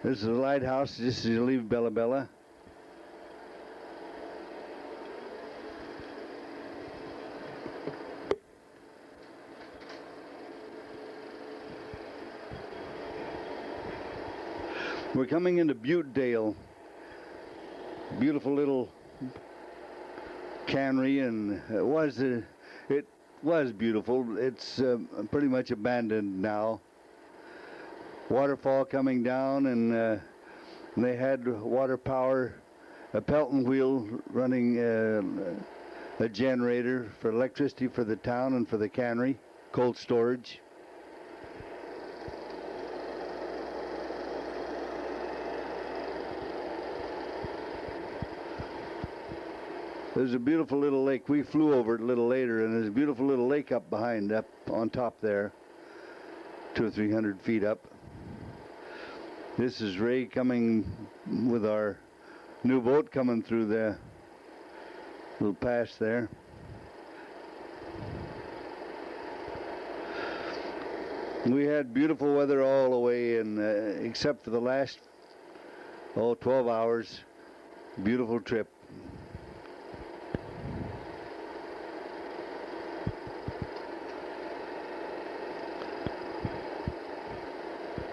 This is the lighthouse just as you leave Bella Bella. We're coming into Butedale. Beautiful little cannery, and it was beautiful. It's pretty much abandoned now. Waterfall coming down, and they had water power, a Pelton wheel running a generator for electricity for the town and for the cannery, cold storage. There's a beautiful little lake. We flew over it a little later, and there's a beautiful little lake up behind, up on top there, 200 or 300 feet up. This is Ray coming with our new boat coming through the little pass there. We had beautiful weather all the way, and except for the last 12 hours, beautiful trip.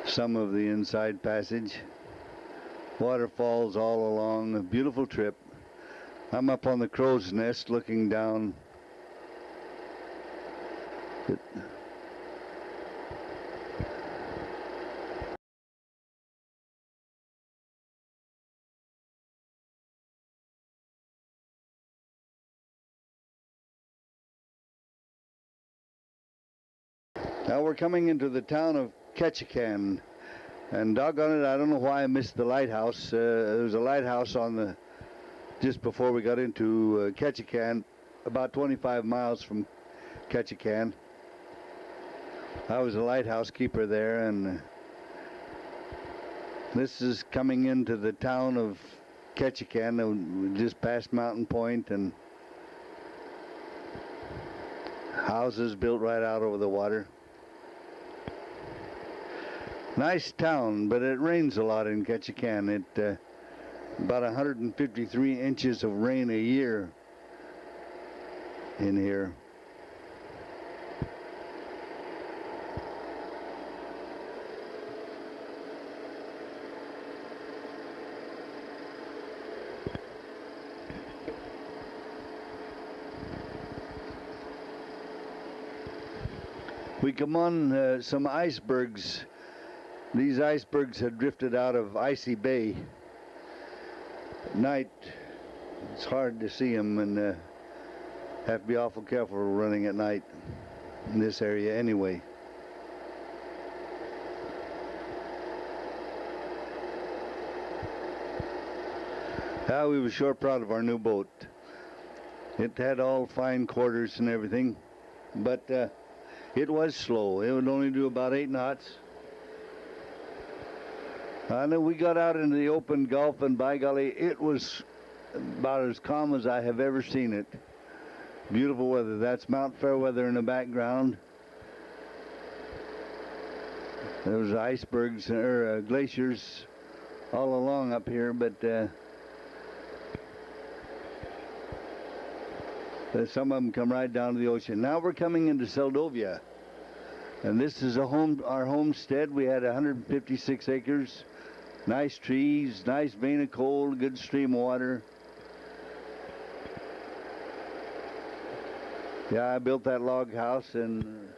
Some of the inside passage, waterfalls all along, a beautiful trip. I'm up on the crow's nest looking down. Now we're coming into the town of Ketchikan, and doggone it, I don't know why I missed the lighthouse. There was a lighthouse on the just before we got into Ketchikan, about 25 miles from Ketchikan. I was a lighthouse keeper there, and this is coming into the town of Ketchikan, just past Mountain Point, and houses built right out over the water. Nice town, but it rains a lot in Ketchikan. About 153 inches of rain a year in here. We come on some icebergs. These icebergs had drifted out of Icy Bay. At night, it's hard to see them, and have to be awful careful running at night in this area anyway. We were sure proud of our new boat. It had all fine quarters and everything, but it was slow. It would only do about 8 knots. I know we got out into the open Gulf, and by golly, it was about as calm as I have ever seen it. Beautiful weather. That's Mount Fairweather in the background. There was icebergs or glaciers all along up here, but some of them come right down to the ocean. Now we're coming into Seldovia, and this is our homestead. We had 156 acres. Nice trees, nice vein of coal, good stream of water. Yeah, I built that log house and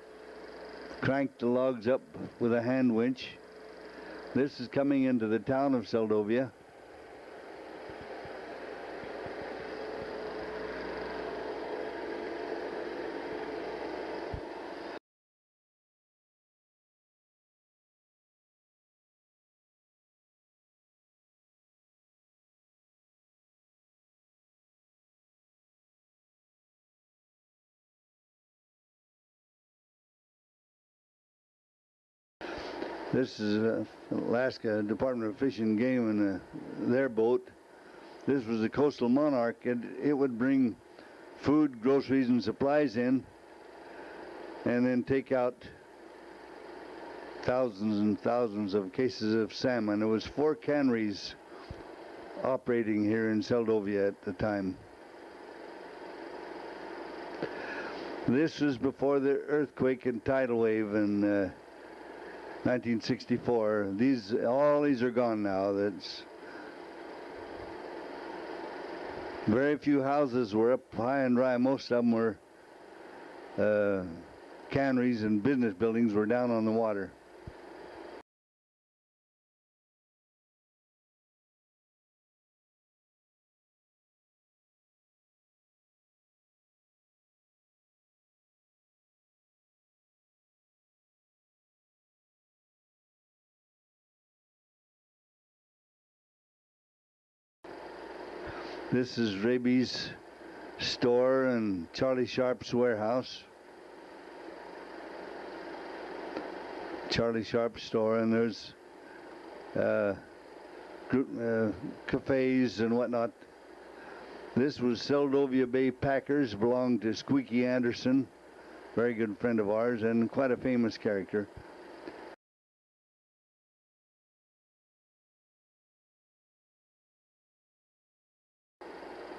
cranked the logs up with a hand winch. This is coming into the town of Seldovia. This is Alaska Department of Fish and Game and their boat. This was the Coastal Monarch, and it would bring food, groceries, and supplies in, and then take out thousands and thousands of cases of salmon. There was 4 canneries operating here in Seldovia at the time. This was before the earthquake and tidal wave in 1964. All these are gone now. That's very few houses were up high and dry. Most of them were canneries, and business buildings were down on the water. This is Raby's store and Charlie Sharp's warehouse. Charlie Sharp's store, and there's cafes and whatnot. This was Seldovia Bay Packers, belonged to Squeaky Anderson, very good friend of ours and quite a famous character.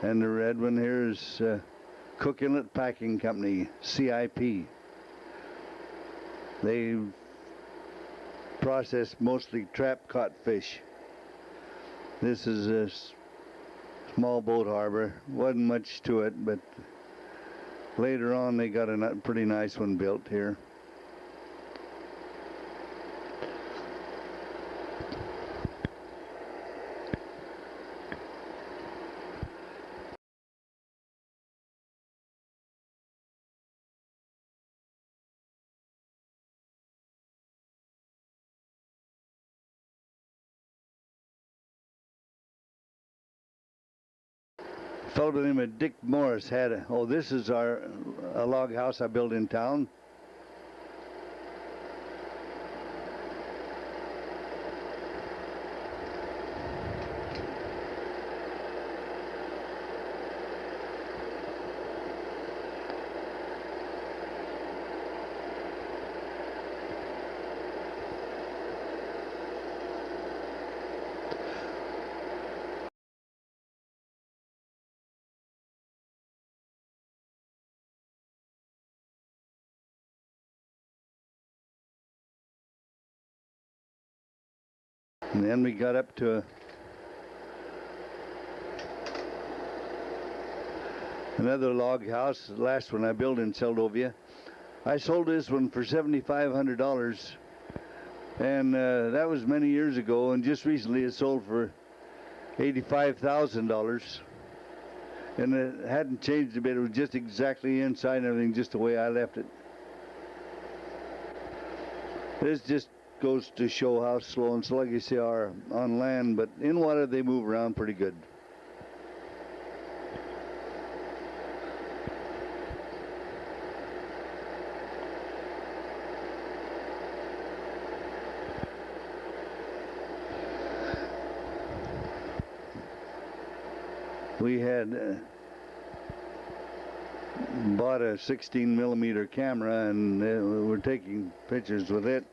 And the red one here is Cook Inlet Packing Company, CIP. They process mostly trap-caught fish. This is a small boat harbor. Wasn't much to it, but later on they got a pretty nice one built here. A fellow by the name of Dick Morris had this is a log house I built in town. And then we got up to another log house, the last one I built in Seldovia. I sold this one for $7,500, and that was many years ago, and just recently it sold for $85,000. And it hadn't changed a bit. It was just exactly inside and everything, just the way I left it. This just goes to show how slow and sluggish they are on land, but in water they move around pretty good. We had bought a 16mm camera, and we were taking pictures with it.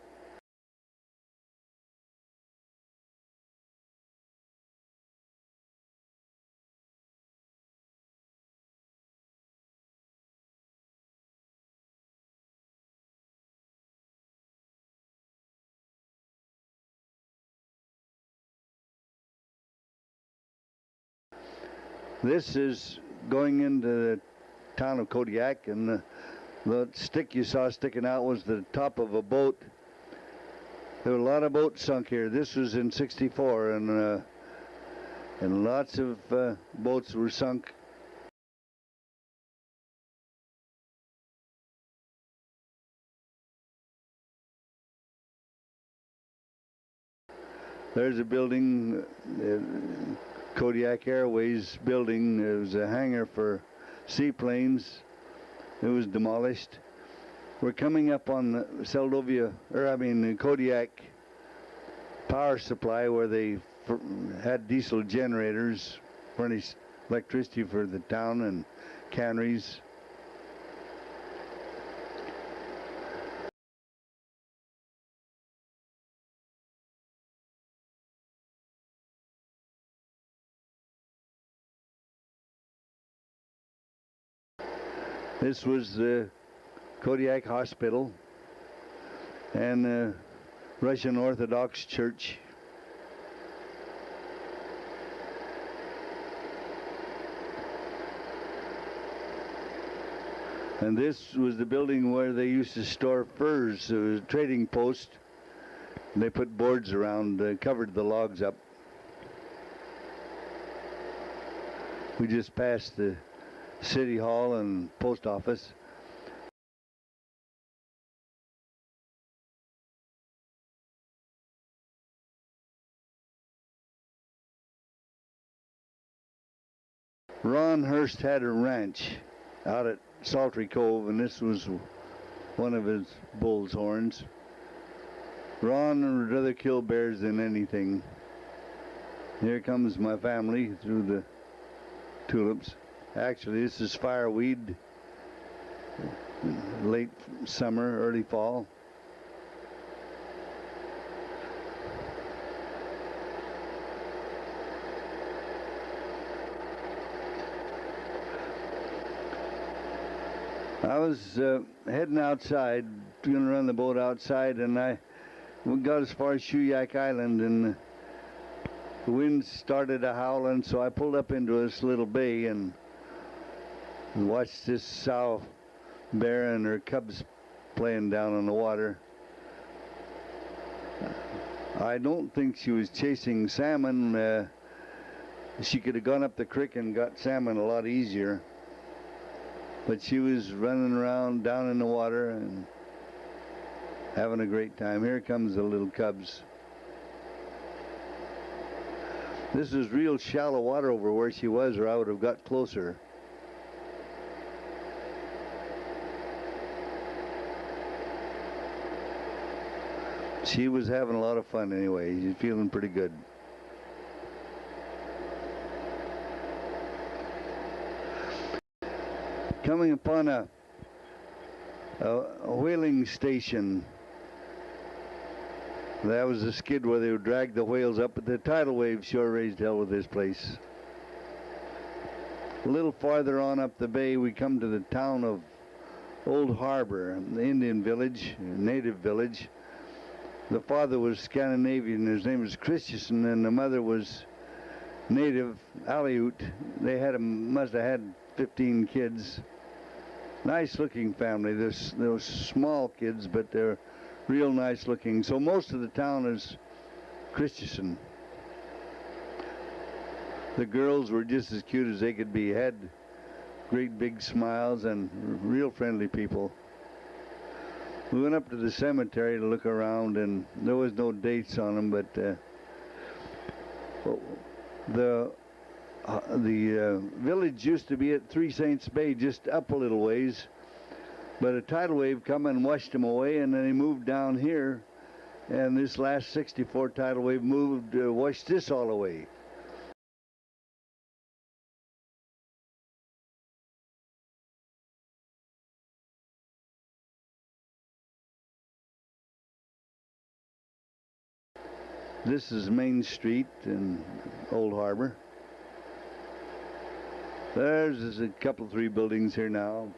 This is going into the town of Kodiak, and the stick you saw sticking out was the top of a boat. There were a lot of boats sunk here. This was in '64, and lots of boats were sunk. There's a building, Kodiak Airways building. It was a hangar for seaplanes. It was demolished. We're coming up on the the Kodiak power supply, where they had diesel generators, furnished electricity for the town and canneries. This was the Kodiak Hospital and Russian Orthodox Church. And this was the building where they used to store furs. It was a trading post. And they put boards around, covered the logs up. We just passed the City Hall and post office. Ron Hurst had a ranch out at Saltry Cove, and this was one of his bull's horns. Ron would rather kill bears than anything. Here comes my family through the tulips. Actually, this is fireweed, late summer, early fall. I was heading outside, going to run the boat outside, and we got as far as Kodiak Island, and the wind started a howling, so I pulled up into this little bay and watched this sow bear and her cubs playing down on the water. I don't think she was chasing salmon. She could have gone up the creek and got salmon a lot easier. But she was running around down in the water and having a great time. Here comes the little cubs. This is real shallow water over where she was, or I would have got closer. She was having a lot of fun anyway. She's feeling pretty good. Coming upon a whaling station. That was the skid where they would drag the whales up, but the tidal waves sure raised hell with this place. A little farther on up the bay, we come to the town of Old Harbor, the Indian village, native village. The father was Scandinavian, his name was Ketchikan, and the mother was native, Aleut. They must have had 15 kids. Nice looking family. Those small kids, but they're real nice looking. So most of the town is Ketchikan. The girls were just as cute as they could be. Had great big smiles and real friendly people. We went up to the cemetery to look around, and there was no dates on them, but the village used to be at Three Saints Bay, just up a little ways, but a tidal wave come and washed them away, and then they moved down here, and this last 64 tidal wave washed this all away. This is Main Street in Old Harbor. There's a couple, 3 buildings here now.